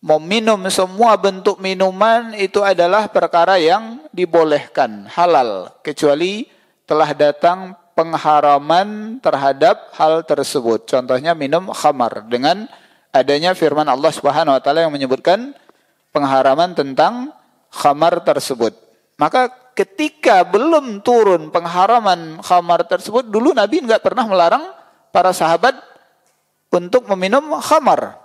meminum semua bentuk minuman itu adalah perkara yang dibolehkan, halal, kecuali telah datang pengharaman terhadap hal tersebut. Contohnya minum khamar dengan adanya firman Allah Subhanahu wa taala yang menyebutkan pengharaman tentang khamar tersebut. Maka ketika belum turun pengharaman khamar tersebut, dulu Nabi enggak pernah melarang para sahabat untuk meminum khamar.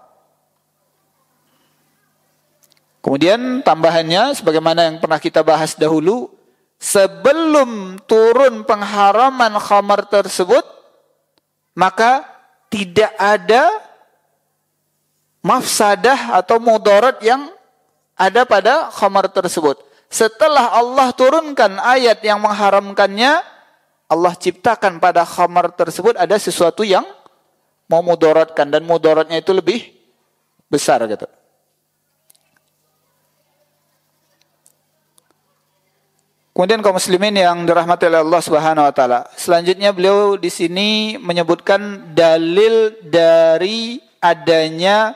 Kemudian tambahannya sebagaimana yang pernah kita bahas dahulu, sebelum turun pengharaman khamar tersebut, maka tidak ada mafsadah atau mudarat yang ada pada khamar tersebut. Setelah Allah turunkan ayat yang mengharamkannya, Allah ciptakan pada khamar tersebut ada sesuatu yang memudaratkan, dan mudaratnya itu lebih besar gitu. Kemudian kaum muslimin yang dirahmati oleh Allah Subhanahu wa taala. Selanjutnya beliau di sini menyebutkan dalil dari adanya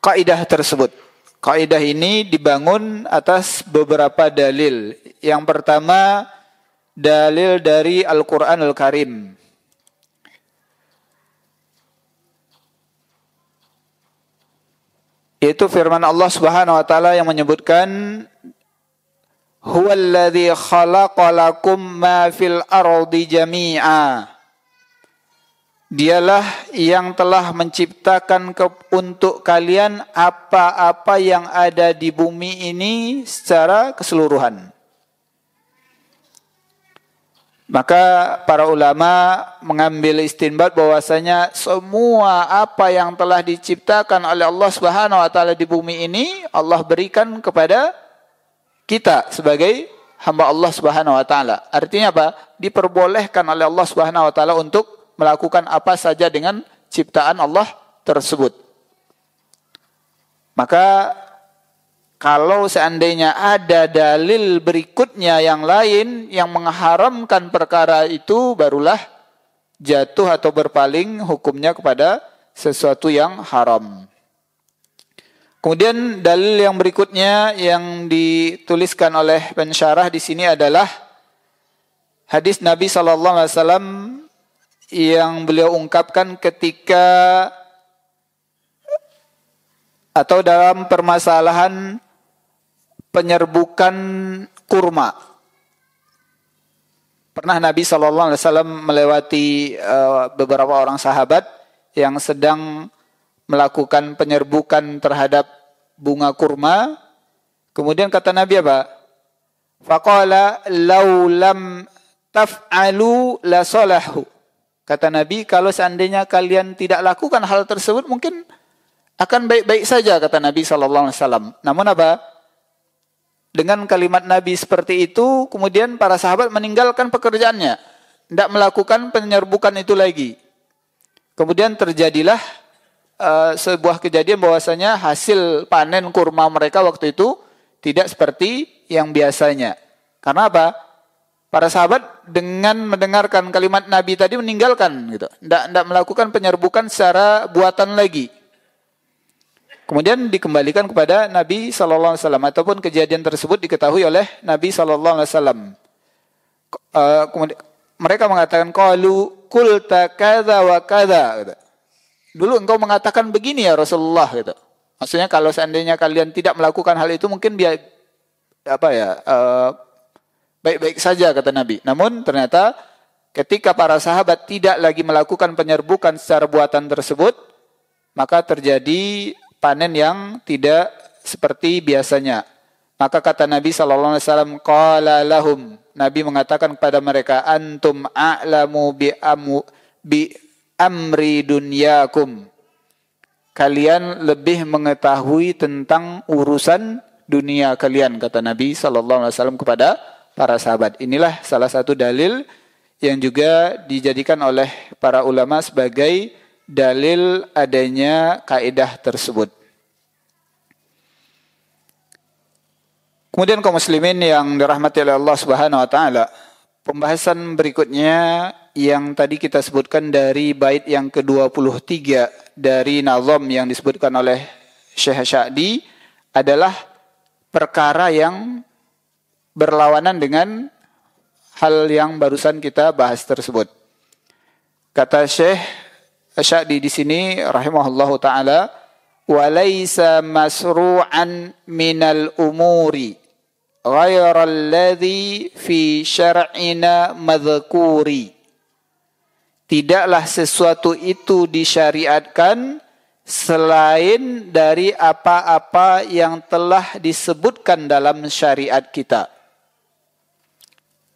kaidah tersebut. Kaidah ini dibangun atas beberapa dalil. Yang pertama, dalil dari Al-Qur'anul Karim. Yaitu firman Allah Subhanahu wa taala yang menyebutkan huwallazi khalaqalakum ma fil ardi jami'a. Dialah yang telah menciptakan untuk kalian apa-apa yang ada di bumi ini secara keseluruhan. Maka para ulama mengambil istinbat bahwasanya semua apa yang telah diciptakan oleh Allah Subhanahu wa taala di bumi ini Allah berikan kepada kita sebagai hamba Allah Subhanahu wa taala. Artinya apa? Diperbolehkan oleh Allah Subhanahu wa taala untuk melakukan apa saja dengan ciptaan Allah tersebut. Maka kalau seandainya ada dalil berikutnya yang lain yang mengharamkan perkara itu, barulah jatuh atau berpaling hukumnya kepada sesuatu yang haram. Kemudian dalil yang berikutnya yang dituliskan oleh pensyarah di sini adalah hadis Nabi SAW yang beliau ungkapkan ketika atau dalam permasalahan penyerbukan kurma. Pernah Nabi SAW melewati beberapa orang sahabat yang sedang melakukan penyerbukan terhadap bunga kurma. Kemudian kata Nabi apa? Faqala law lam taf'alu la salahu. Kata Nabi, kalau seandainya kalian tidak lakukan hal tersebut mungkin akan baik-baik saja, kata Nabi SAW. Namun apa? Dengan kalimat Nabi seperti itu, kemudian para sahabat meninggalkan pekerjaannya. Tidak melakukan penyerbukan itu lagi. Kemudian terjadilah sebuah kejadian bahwasanya hasil panen kurma mereka waktu itu tidak seperti yang biasanya. Karena apa? Para sahabat dengan mendengarkan kalimat Nabi tadi meninggalkan, gitu. Tidak melakukan penyerbukan secara buatan lagi. Kemudian dikembalikan kepada Nabi SAW, ataupun kejadian tersebut diketahui oleh Nabi SAW. Kemudian mereka mengatakan, qalu qulta kadza wa kadza, gitu. Dulu engkau mengatakan begini ya Rasulullah, gitu. Maksudnya kalau seandainya kalian tidak melakukan hal itu mungkin baik-baik saja, kata Nabi. Namun ternyata ketika para sahabat tidak lagi melakukan penyerbukan secara buatan tersebut, maka terjadi panen yang tidak seperti biasanya. Maka kata Nabi SAW, qala lahum, Nabi mengatakan kepada mereka, antum a'lamu bi amri dunyakum. Kalian lebih mengetahui tentang urusan dunia kalian, kata Nabi SAW kepada para sahabat. Inilah salah satu dalil yang juga dijadikan oleh para ulama sebagai dalil adanya kaidah tersebut. Kemudian kaum muslimin yang dirahmati oleh Allah Subhanahu wa taala, pembahasan berikutnya yang tadi kita sebutkan dari bait yang ke-23 dari nazam yang disebutkan oleh Syekh Sya'di adalah perkara yang berlawanan dengan hal yang barusan kita bahas tersebut. Kata Syekh Sya'di di sini rahimahullahu taala, walaysa masru'an minal umuri ghayra alladhi fi syar'ina madhkuri. Tidaklah sesuatu itu disyariatkan selain dari apa-apa yang telah disebutkan dalam syariat kita.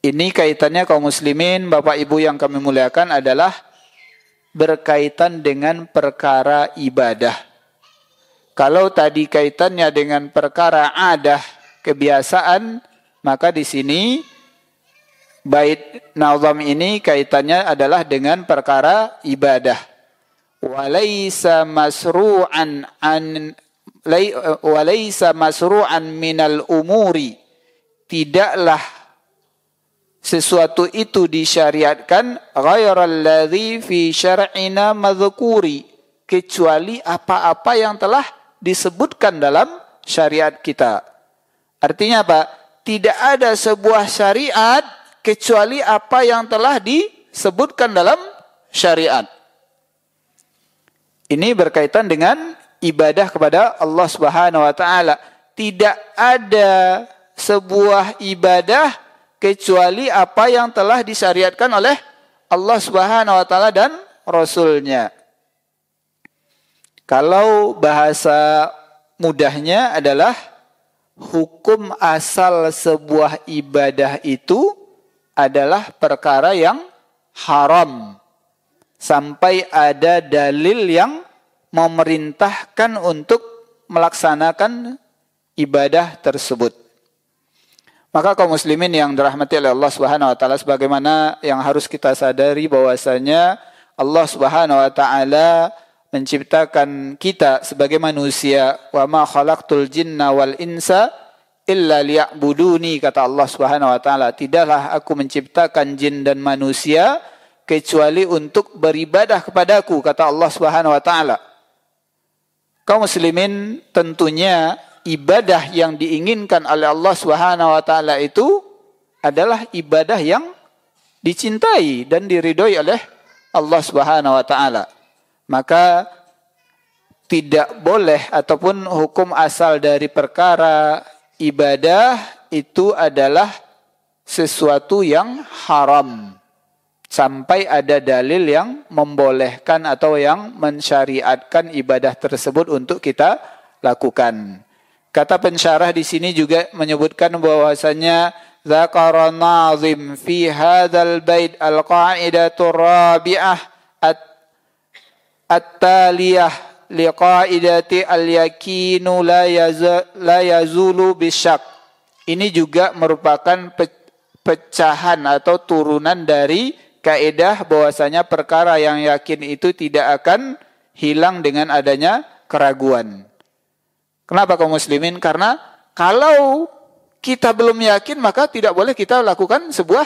Ini kaitannya kaum muslimin, Bapak Ibu yang kami muliakan, adalah berkaitan dengan perkara ibadah. Kalau tadi kaitannya dengan perkara adah, kebiasaan, maka di sini bait nazam ini kaitannya adalah dengan perkara ibadah. Walaysa masru'an minal umuri. Tidaklah sesuatu itu disyariatkan ghairal ladzi fi syar'ina madhkuri, kecuali apa-apa yang telah disebutkan dalam syariat kita. Artinya apa? Tidak ada sebuah syariat kecuali apa yang telah disebutkan dalam syariat. Ini berkaitan dengan ibadah kepada Allah Subhanahu wa taala. Tidak ada sebuah ibadah kecuali apa yang telah disyariatkan oleh Allah Subhanahu wa taala dan Rasul-Nya. Kalau bahasa mudahnya adalah hukum asal sebuah ibadah itu adalah perkara yang haram sampai ada dalil yang memerintahkan untuk melaksanakan ibadah tersebut. Maka kaum muslimin yang dirahmati oleh Allah Subhanahu wa taala, sebagaimana yang harus kita sadari bahwasanya Allah Subhanahu wa taala menciptakan kita sebagai manusia, wa ma khalaqtul jinna wal insa illa liya'buduni, kata Allah Subhanahu wa taala, tidaklah aku menciptakan jin dan manusia kecuali untuk beribadah kepadaku, kata Allah Subhanahu wa taala. Kaum muslimin, tentunya ibadah yang diinginkan oleh Allah Subhanahu wa taala itu adalah ibadah yang dicintai dan diridhoi oleh Allah Subhanahu wa taala. Maka tidak boleh ataupun hukum asal dari perkara ibadah itu adalah sesuatu yang haram sampai ada dalil yang membolehkan atau yang mensyariatkan ibadah tersebut untuk kita lakukan. Kata pensyarah di sini juga menyebutkan bahwasanya dzakara nazim fi hadzal bait al-qa'idatur rabi'ah at-taliyah liqaidati al-yakinu la yazulu bisyak. Ini juga merupakan pecahan atau turunan dari kaidah bahwasanya perkara yang yakin itu tidak akan hilang dengan adanya keraguan. Kenapa kaum muslimin? Karena kalau kita belum yakin maka tidak boleh kita lakukan sebuah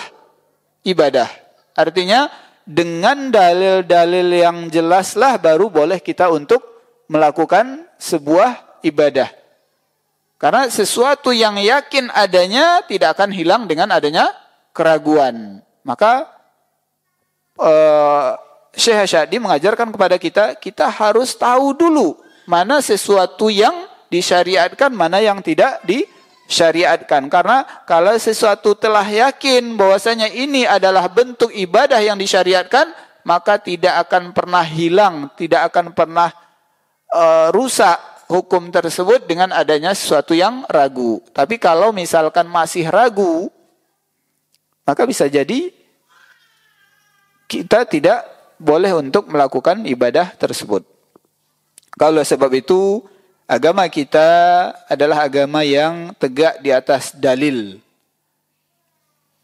ibadah. Artinya dengan dalil-dalil yang jelaslah baru boleh kita untuk melakukan sebuah ibadah. Karena sesuatu yang yakin adanya tidak akan hilang dengan adanya keraguan. Maka Syekh Asy'adi mengajarkan kepada kita, kita harus tahu dulu mana sesuatu yang disyariatkan, mana yang tidak disyariatkan. Karena kalau sesuatu telah yakin bahwasanya ini adalah bentuk ibadah yang disyariatkan, maka tidak akan pernah hilang, tidak akan pernah rusak hukum tersebut dengan adanya sesuatu yang ragu. Tapi kalau misalkan masih ragu, maka bisa jadi kita tidak boleh untuk melakukan ibadah tersebut. Kalau sebab itu, agama kita adalah agama yang tegak di atas dalil.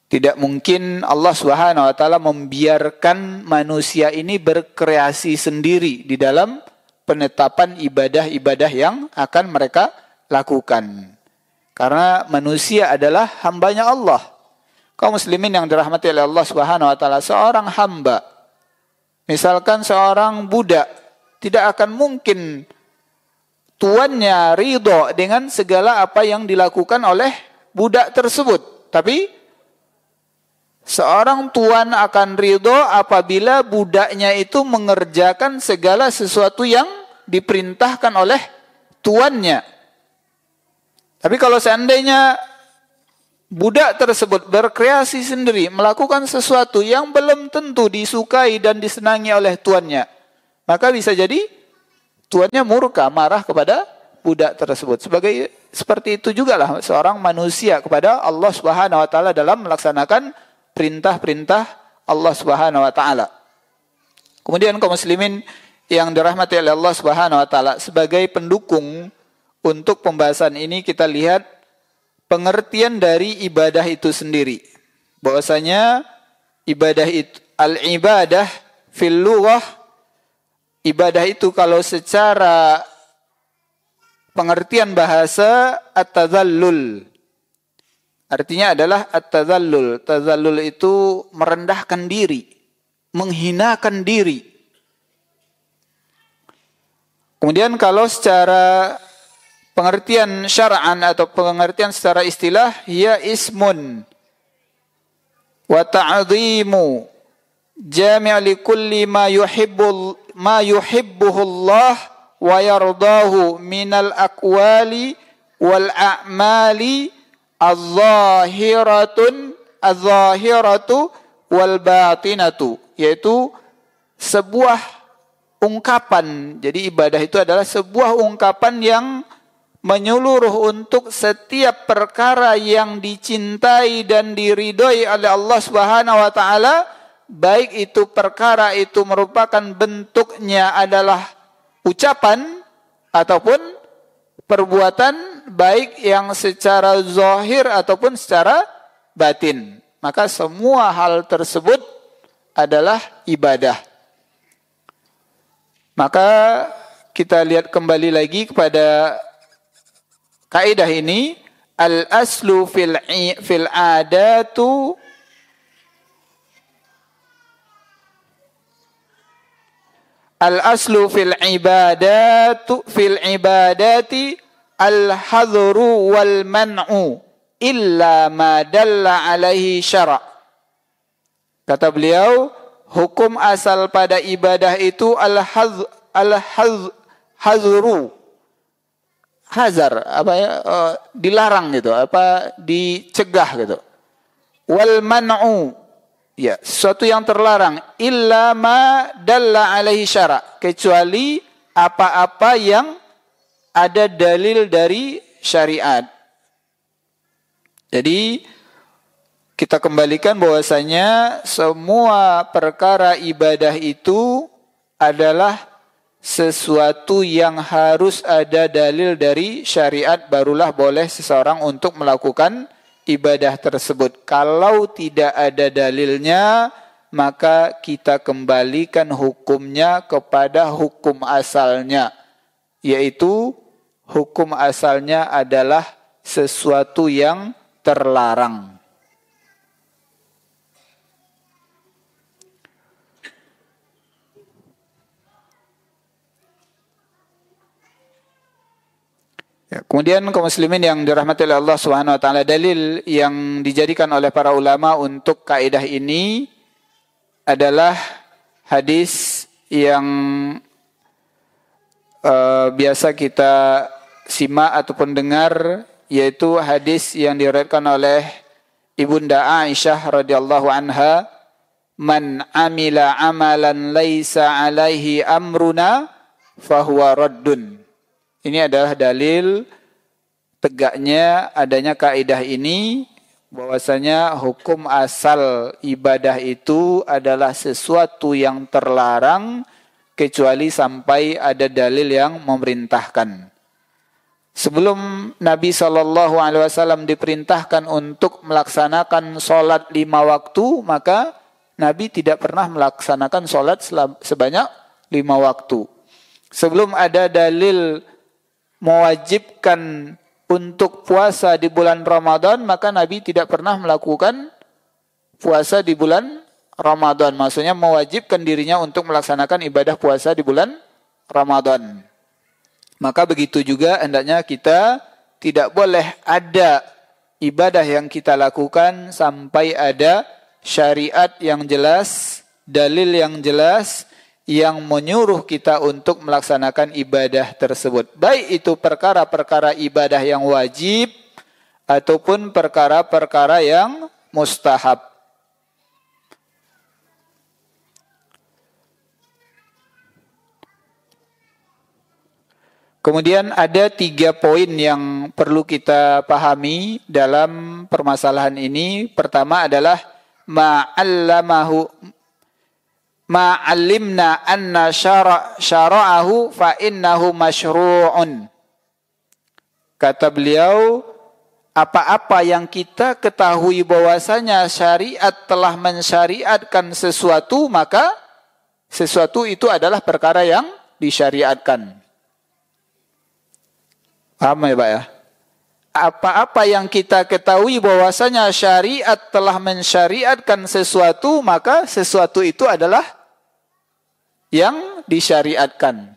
Tidak mungkin Allah Subhanahu wa taala membiarkan manusia ini berkreasi sendiri di dalam penetapan ibadah-ibadah yang akan mereka lakukan. Karena manusia adalah hambanya Allah. Kaum muslimin yang dirahmati oleh Allah Subhanahu wa taala, seorang hamba, misalkan seorang budak, tidak akan mungkin tuannya ridho dengan segala apa yang dilakukan oleh budak tersebut. Tapi seorang tuan akan ridho apabila budaknya itu mengerjakan segala sesuatu yang diperintahkan oleh tuannya. Tapi kalau seandainya budak tersebut berkreasi sendiri, melakukan sesuatu yang belum tentu disukai dan disenangi oleh tuannya, maka bisa jadi tuannya murka, marah kepada budak tersebut. Seperti itu juga lah seorang manusia kepada Allah Subhanahu wa taala dalam melaksanakan perintah-perintah Allah Subhanahu wa taala. Kemudian kaum muslimin yang dirahmati oleh Allah Subhanahu wa taala, sebagai pendukung untuk pembahasan ini kita lihat pengertian dari ibadah itu sendiri. Bahwasanya ibadah itu, al-ibadah fil lughah, ibadah itu kalau secara pengertian bahasa at-tazallul. Artinya adalah at-tazallul. Tazallul itu merendahkan diri, menghinakan diri. Kemudian kalau secara pengertian syar'an atau pengertian secara istilah, ya ismun wa ta'dhimu jami' li kulli ma yuhibbuhu Allah wa yardahu minal aqwali wal a'mali az-zahiratu wal batinatu, yaitu sebuah ungkapan. Jadi ibadah itu adalah sebuah ungkapan yang menyeluruh untuk setiap perkara yang dicintai dan diridhoi oleh Allah Subhanahu wa taala, baik itu perkara itu merupakan bentuknya adalah ucapan ataupun perbuatan, baik yang secara zahir ataupun secara batin. Maka semua hal tersebut adalah ibadah. Maka kita lihat kembali lagi kepada kaidah ini, al-aslu fil adatu al-aslu fil ibadati al-hadru wal man'u illa ma dalla alaihi syara'. Kata beliau, hukum asal pada ibadah itu al-hadru. hazar, dilarang gitu, dicegah gitu. Wal man'u, ya, sesuatu yang terlarang, illa ma dalla alaihi syara, kecuali apa-apa yang ada dalil dari syariat. Jadi kita kembalikan bahwasanya semua perkara ibadah itu adalah sesuatu yang harus ada dalil dari syariat, barulah boleh seseorang untuk melakukan ibadah tersebut. Kalau tidak ada dalilnya, maka kita kembalikan hukumnya kepada hukum asalnya, yaitu hukum asalnya adalah sesuatu yang terlarang. Ya, kemudian kaum muslimin yang dirahmati oleh Allah Subhanahu wa taala, dalil yang dijadikan oleh para ulama untuk kaidah ini adalah hadis yang biasa kita simak ataupun dengar, yaitu hadis yang diriwayatkan oleh Ibunda Aisyah radhiyallahu anha, "Man amila amalan laisa alaihi amruna fahuwa raddun." Ini adalah dalil tegaknya adanya kaidah ini, bahwasanya hukum asal ibadah itu adalah sesuatu yang terlarang kecuali sampai ada dalil yang memerintahkan. Sebelum Nabi SAW diperintahkan untuk melaksanakan sholat 5 waktu, maka Nabi tidak pernah melaksanakan sholat sebanyak 5 waktu. Sebelum ada dalil mewajibkan untuk puasa di bulan Ramadan, maka Nabi tidak pernah melakukan puasa di bulan Ramadan. Maksudnya mewajibkan dirinya untuk melaksanakan ibadah puasa di bulan Ramadan. Maka begitu juga hendaknya kita tidak boleh ada ibadah yang kita lakukan sampai ada syariat yang jelas, dalil yang jelas, yang menyuruh kita untuk melaksanakan ibadah tersebut. Baik itu perkara-perkara ibadah yang wajib ataupun perkara-perkara yang mustahab. Kemudian ada 3 poin yang perlu kita pahami dalam permasalahan ini. Pertama adalah ma'alimna anna syara'ahu fa innahu masyru'un. Kata beliau, apa-apa yang kita ketahui bahwasanya syariat telah mensyariatkan sesuatu, maka sesuatu itu adalah perkara yang disyariatkan. Paham ya Pak ya? Apa-apa yang kita ketahui bahwasanya syariat telah mensyariatkan sesuatu, maka sesuatu itu adalah yang disyariatkan.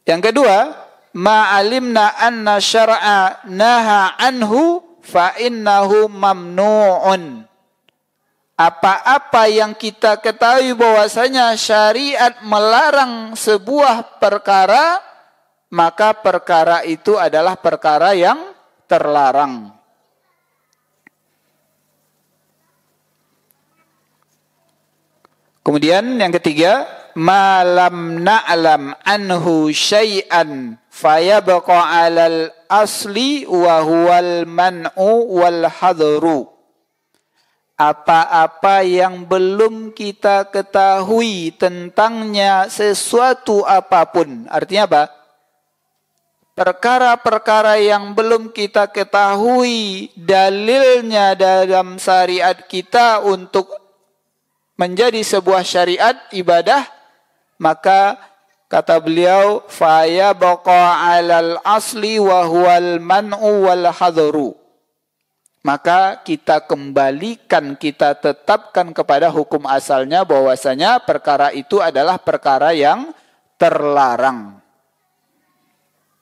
Yang kedua, ma'alimna anna syar'a naha anhu fa innahu mamnu'un. Apa-apa yang kita ketahui bahwasanya syariat melarang sebuah perkara, maka perkara itu adalah perkara yang terlarang. Kemudian yang ketiga, malam na'lam anhu syai'an fayabqa 'alal asli wa huwal man'u wal hadru. Apa-apa yang belum kita ketahui tentangnya sesuatu apapun. Artinya apa? Perkara-perkara yang belum kita ketahui dalilnya dalam syariat kita untuk menjadi sebuah syariat ibadah, maka kata beliau faya baqa 'alal asli wa huwal man'u wal hadru. Maka kita kembalikan, kita tetapkan kepada hukum asalnya bahwasanya perkara itu adalah perkara yang terlarang.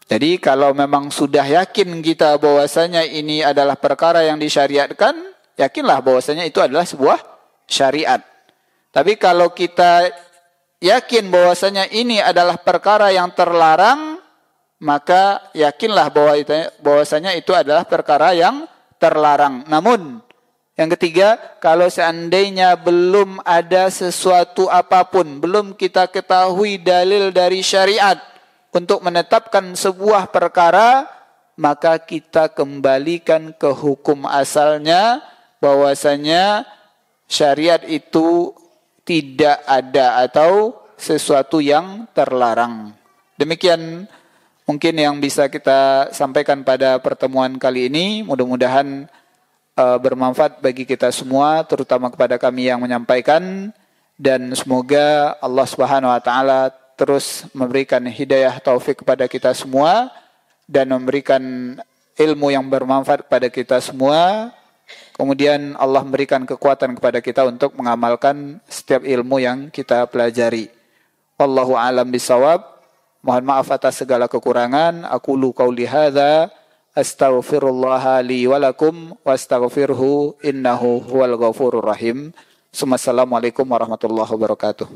Jadi kalau memang sudah yakin kita bahwasanya ini adalah perkara yang disyariatkan, yakinlah bahwasanya itu adalah sebuah syariat. Tapi kalau kita yakin bahwasanya ini adalah perkara yang terlarang, maka yakinlah bahwasanya itu adalah perkara yang terlarang. Namun yang ketiga, kalau seandainya belum ada sesuatu apapun, belum kita ketahui dalil dari syariat untuk menetapkan sebuah perkara, maka kita kembalikan ke hukum asalnya, bahwasanya syariat itu tidak ada atau sesuatu yang terlarang. Demikian mungkin yang bisa kita sampaikan pada pertemuan kali ini. Mudah-mudahan bermanfaat bagi kita semua, terutama kepada kami yang menyampaikan, dan semoga Allah Subhanahu wa taala terus memberikan hidayah taufik kepada kita semua dan memberikan ilmu yang bermanfaat kepada kita semua. Kemudian Allah memberikan kekuatan kepada kita untuk mengamalkan setiap ilmu yang kita pelajari. Wallahu a'lam bishawab. Mohon maaf atas segala kekurangan. Aqulu qauli hadza astaghfirullah li wa lakum wastaghfirhu innahu huwal ghafurur rahim. Assalamualaikum warahmatullahi wabarakatuh.